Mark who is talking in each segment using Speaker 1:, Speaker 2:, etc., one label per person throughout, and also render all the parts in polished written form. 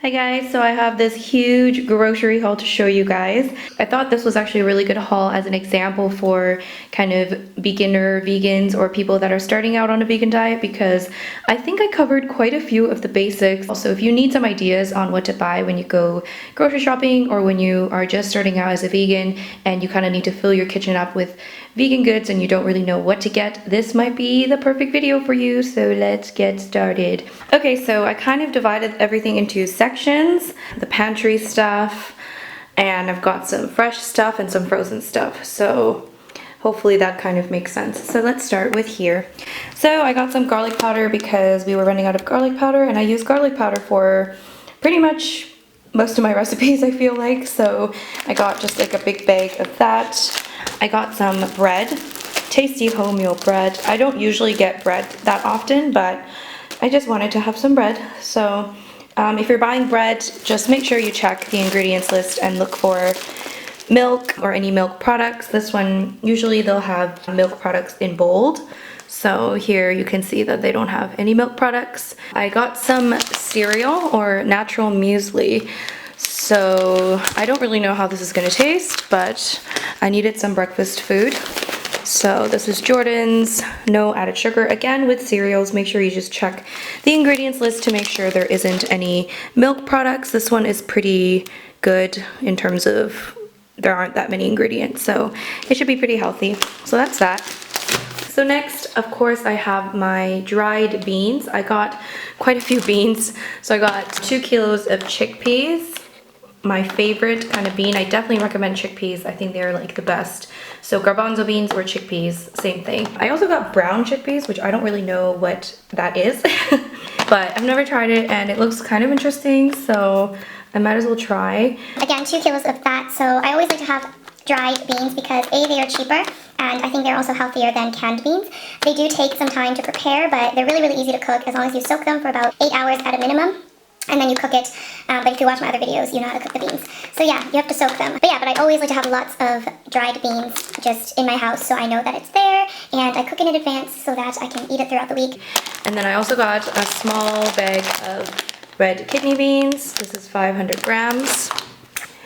Speaker 1: Hi guys, so I have this huge grocery haul to show you guys. I thought this was actually a really good haul as an example for kind of beginner vegans or people that are starting out on a vegan diet because I think I covered quite a few of the basics. Also, if you need some ideas on what to buy when you go grocery shopping or when you are just starting out as a vegan and you kind of need to fill your kitchen up with vegan goods and you don't really know what to get, this might be the perfect video for you, so let's get started. Okay, so I kind of divided everything into sections, the pantry stuff, and I've got some fresh stuff and some frozen stuff, so hopefully that kind of makes sense. So let's start with here. So I got some garlic powder because we were running out of garlic powder, and I use garlic powder for pretty much most of my recipes, I feel like, so I got just like a big bag of that. I got some bread, tasty wholemeal bread. I don't usually get bread that often, but I just wanted to have some bread. So if you're buying bread, just make sure you check the ingredients list and look for milk or any milk products. This one, usually they'll have milk products in bold. So here you can see that they don't have any milk products. I got some cereal or natural muesli. So I don't really know how this is gonna taste, but I needed some breakfast food. So this is Jordan's, no added sugar. Again, with cereals, make sure you just check the ingredients list to make sure there isn't any milk products. This one is pretty good in terms of there aren't that many ingredients, so it should be pretty healthy. So that's that. So next, of course, I have my dried beans. I got quite a few beans. So I got 2 kilos of chickpeas. My favorite kind of bean. I definitely recommend chickpeas. I think they're like the best. So garbanzo beans or chickpeas, same thing. I also got brown chickpeas, which I don't really know what that is, but I've never tried it and it looks kind of interesting, so I might as well try.
Speaker 2: Again, 2 kilos of that. So I always like to have dried beans because A, they are cheaper, and I think they're also healthier than canned beans. They do take some time to prepare, but they're really, really easy to cook as long as you soak them for about 8 hours at a minimum. And then you cook it, but if you watch my other videos, you know how to cook the beans. So yeah, you have to soak them. But I always like to have lots of dried beans just in my house so I know that it's there, and I cook it in advance so that I can eat it throughout the week.
Speaker 1: And then I also got a small bag of red kidney beans. This is 500 grams.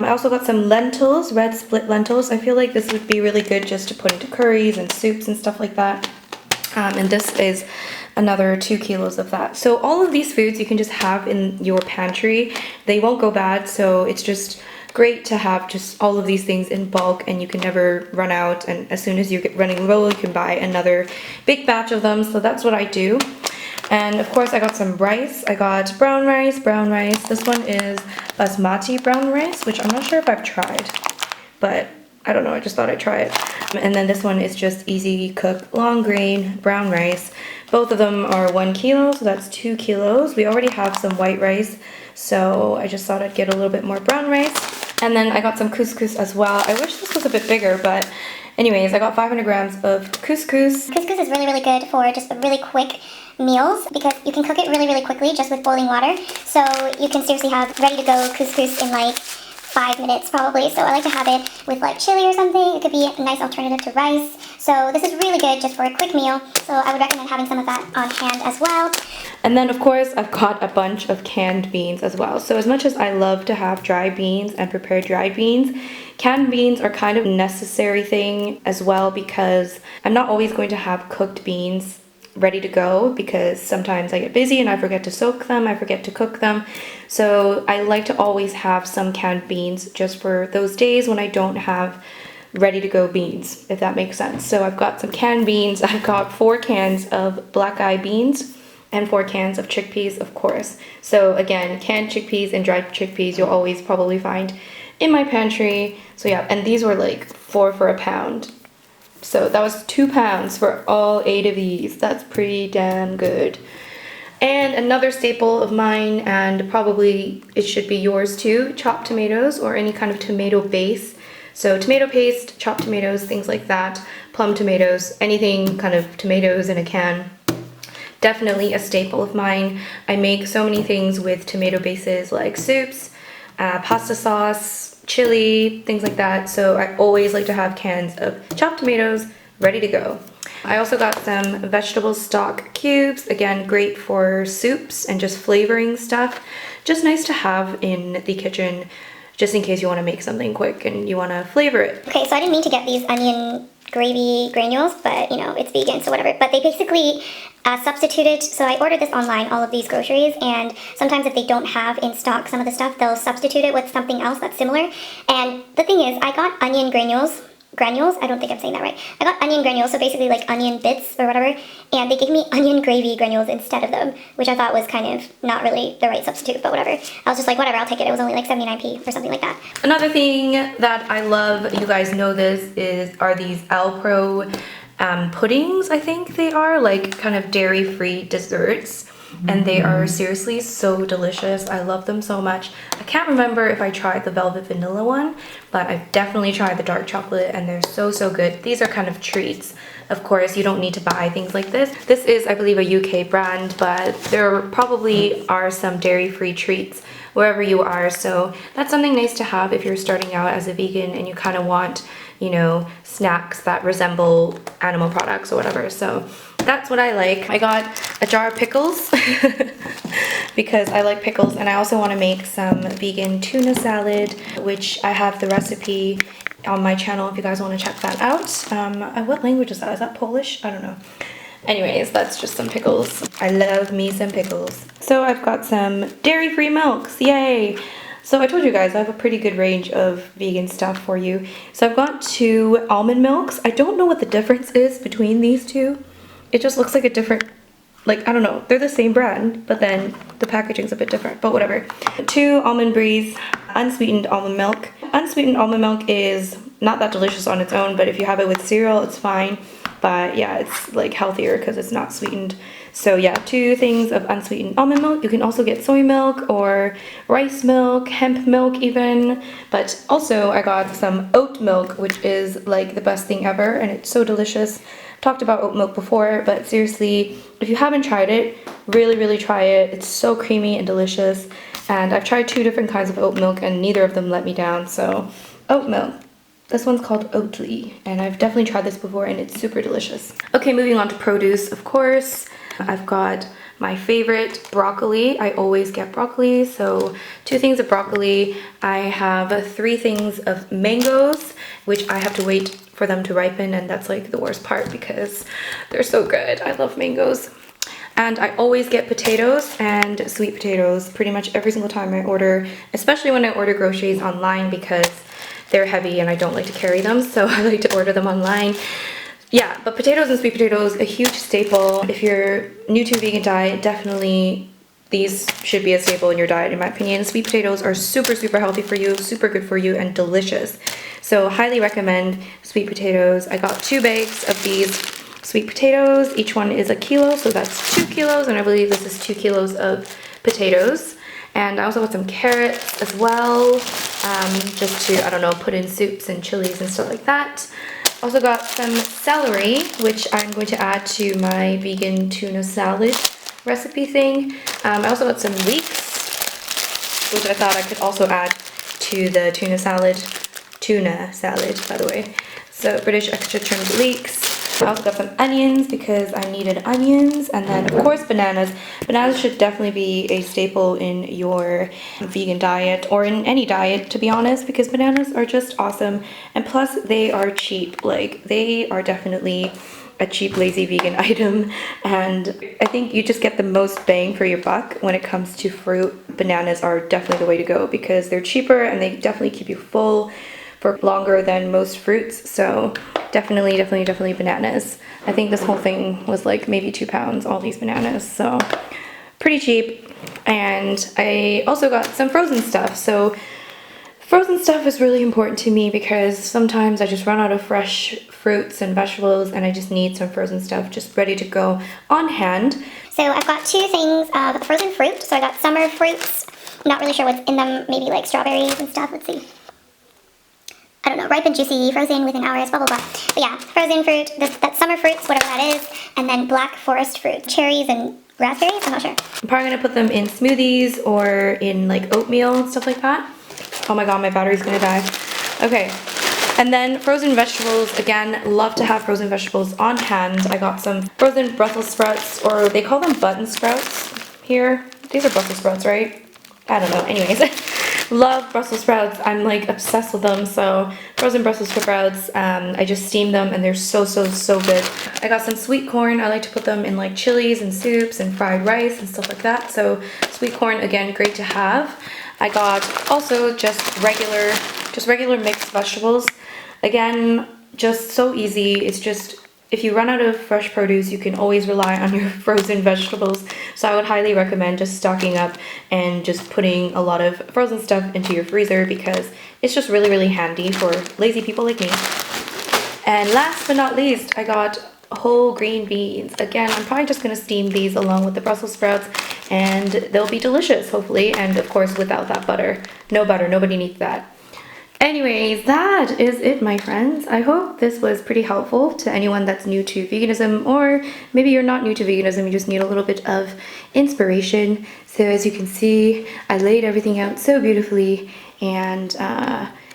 Speaker 1: I also got some lentils, red split lentils. I feel like this would be really good just to put into curries and soups and stuff like that. And this is another 2 kilos of that. So all of these foods you can just have in your pantry. They won't go bad, so it's just great to have just all of these things in bulk and you can never run out, and as soon as you get running low you can buy another big batch of them. So that's what I do. And of course I got some rice. I got brown rice. This one is basmati brown rice, which I'm not sure if I've tried, but I don't know, I just thought I'd try it. And then this one is just easy cook long grain brown rice. Both of them are 1 kilo, so that's 2 kilos. We already have some white rice, so I just thought I'd get a little bit more brown rice. And then I got some couscous as well. I wish this was a bit bigger, but anyways, I got 500 grams of couscous.
Speaker 2: Couscous is really, really good for just really quick meals because you can cook it really, really quickly just with boiling water. So you can seriously have ready to go couscous in like 5 minutes probably. So I like to have it with like chili or something. It could be a nice alternative to rice. So this is really good just for a quick meal. So I would recommend having some of that on hand as well.
Speaker 1: And then of course I've got a bunch of canned beans as well. So as much as I love to have dry beans and prepare dried beans, canned beans are kind of a necessary thing as well because I'm not always going to have cooked beans ready to go because sometimes I get busy and I forget to soak them, I forget to cook them. So I like to always have some canned beans just for those days when I don't have ready to go beans, if that makes sense. So I've got some canned beans. I've got 4 cans of black eye beans and 4 cans of chickpeas, of course. So again, canned chickpeas and dried chickpeas you'll always probably find in my pantry. So yeah, and these were like 4 for a pound. So that was 2 pounds for all 8 of these. That's pretty damn good. And another staple of mine, and probably it should be yours too, chopped tomatoes or any kind of tomato base. So tomato paste, chopped tomatoes, things like that, plum tomatoes, anything kind of tomatoes in a can. Definitely a staple of mine. I make so many things with tomato bases like soups, pasta sauce, chili, things like that. So I always like to have cans of chopped tomatoes, ready to go. I also got some vegetable stock cubes, again great for soups and just flavoring stuff. Just nice to have in the kitchen just in case you want to make something quick and you want to flavor it.
Speaker 2: Okay, so I didn't mean to get these onion gravy granules, but you know, it's vegan, so whatever. But they basically substituted, so I ordered this online, all of these groceries, and sometimes if they don't have in stock some of the stuff, they'll substitute it with something else that's similar. And the thing is, I got onion granules, I don't think I'm saying that right. I got onion granules, so basically like onion bits or whatever, and they gave me onion gravy granules instead of them, which I thought was kind of not really the right substitute, but whatever. I was just like, whatever, I'll take it. It was only like 79p or something like that.
Speaker 1: Another thing that I love, you guys know this, are these Alpro puddings, I think they are, like kind of dairy-free desserts. And they are seriously so delicious. I love them so much. I can't remember if I tried the velvet vanilla one, but I've definitely tried the dark chocolate and they're so, so good. These are kind of treats. Of course, you don't need to buy things like this. This is, I believe, a UK brand, but there probably are some dairy-free treats wherever you are. So that's something nice to have if you're starting out as a vegan and you kind of want, you know, snacks that resemble animal products or whatever. So that's what I like. I got a jar of pickles because I like pickles, and I also want to make some vegan tuna salad, which I have the recipe on my channel if you guys want to check that out. What language is that? Is that Polish? I don't know. Anyways, that's just some pickles. I love me some pickles. So I've got some dairy-free milks, yay! So I told you guys I have a pretty good range of vegan stuff for you. So I've got 2 almond milks. I don't know what the difference is between these two. It just looks like a different, like, I don't know. They're the same brand, but then the packaging's a bit different, but whatever. 2 almond bries, unsweetened almond milk. Unsweetened almond milk is not that delicious on its own, but if you have it with cereal, it's fine. But yeah, it's like healthier because it's not sweetened. So yeah, 2 things of unsweetened almond milk. You can also get soy milk or rice milk, hemp milk even. But also I got some oat milk, which is like the best thing ever, and it's so delicious. Talked about oat milk before, but seriously, if you haven't tried it, really try it. It's so creamy and delicious. And I've tried 2 different kinds of oat milk and neither of them let me down. So oat milk. This one's called Oatly, and I've definitely tried this before and it's super delicious. Okay, moving on to produce, of course. I've got my favorite broccoli. I always get broccoli, so 2 things of broccoli. I have 3 things of mangoes, which I have to wait for them to ripen, and that's like the worst part because they're so good. I love mangoes. And I always get potatoes and sweet potatoes pretty much every single time I order, especially when I order groceries online because they're heavy and I don't like to carry them, so I like to order them online. Yeah, but potatoes and sweet potatoes, a huge staple. If you're new to a vegan diet, definitely these should be a staple in your diet, in my opinion. Sweet potatoes are super healthy for you, super good for you, and delicious. So highly recommend sweet potatoes. I got 2 bags of these sweet potatoes. Each one is a kilo, so that's 2 kilos, and I believe this is 2 kilos of potatoes. And I also got some carrots as well, just to, I don't know, put in soups and chilies and stuff like that. Also got some celery, which I'm going to add to my vegan tuna salad recipe thing. I also got some leeks, which I thought I could also add to the tuna salad, by the way. So British extra trimmed leeks. I also got some onions because I needed onions, and then of course bananas. Bananas should definitely be a staple in your vegan diet, or in any diet to be honest, because bananas are just awesome, and plus they are cheap. Like, they are definitely a cheap, lazy vegan item, and I think you just get the most bang for your buck when it comes to fruit. Bananas are definitely the way to go because they're cheaper and they definitely keep you full for longer than most fruits. So definitely bananas. I think this whole thing was like maybe 2 pounds, all these bananas, so pretty cheap. And I also got some frozen stuff. So frozen stuff is really important to me because sometimes I just run out of fresh fruits and vegetables and I just need some frozen stuff just ready to go on hand.
Speaker 2: So I've got 2 things of frozen fruit. So I got summer fruits. I'm not really sure what's in them, maybe like strawberries and stuff. Let's see. I don't know, ripe and juicy, frozen within hours, blah, blah, blah. But yeah, frozen fruit, that's summer fruits, whatever that is, and then black forest fruit, cherries and raspberries, I'm not sure.
Speaker 1: I'm probably gonna put them in smoothies or in like oatmeal and stuff like that. Oh my god, my battery's gonna die. Okay, And then frozen vegetables, again, love to have frozen vegetables on hand. I got some frozen Brussels sprouts, or they call them button sprouts here. These are Brussels sprouts, right? I don't know. Anyways, love Brussels sprouts. I'm like obsessed with them. So frozen Brussels sprouts, I just steam them and they're so good. I got some sweet corn. I like to put them in like chilies and soups and fried rice and stuff like that. So sweet corn, again, great to have. I got also just regular mixed vegetables. Again, just so easy. It's just, if you run out of fresh produce, you can always rely on your frozen vegetables. So I would highly recommend just stocking up and just putting a lot of frozen stuff into your freezer, because it's just really handy for lazy people like me. And last but not least, I got whole green beans. Again, I'm probably just gonna steam these along with the Brussels sprouts, and they'll be delicious, hopefully. And of course, without that butter. No butter, nobody needs that. Anyways, that is it, my friends. I hope this was pretty helpful to anyone that's new to veganism, or maybe you're not new to veganism, you just need a little bit of inspiration. So as you can see, I laid everything out so beautifully, and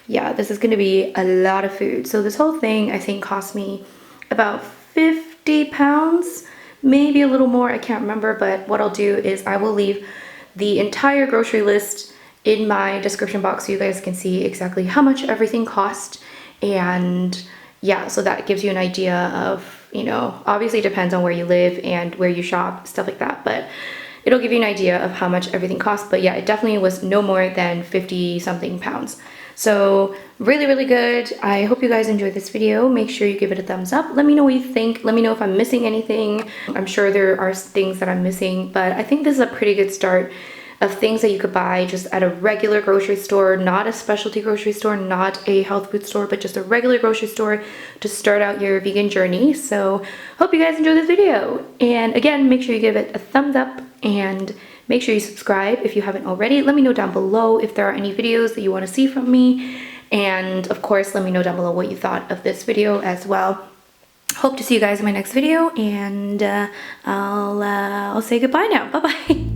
Speaker 1: yeah, this is going to be a lot of food. So this whole thing, I think, cost me about 50 pounds, maybe a little more, I can't remember. But what I'll do is I will leave the entire grocery list in my description box so you guys can see exactly how much everything cost. And yeah, so that gives you an idea of, you know, obviously it depends on where you live and where you shop, stuff like that, but it'll give you an idea of how much everything costs. But yeah, it definitely was no more than 50 something pounds. So really good. I hope you guys enjoyed this video. Make sure you give it a thumbs up. Let me know what you think. Let me know if I'm missing anything. I'm sure there are things that I'm missing, but I think this is a pretty good start of things that you could buy just at a regular grocery store, not a specialty grocery store, not a health food store, but just a regular grocery store to start out your vegan journey. So hope you guys enjoyed this video. And again, make sure you give it a thumbs up and make sure you subscribe if you haven't already. Let me know down below if there are any videos that you want to see from me. And of course, let me know down below what you thought of this video as well. Hope to see you guys in my next video, and I'll say goodbye now. Bye-bye.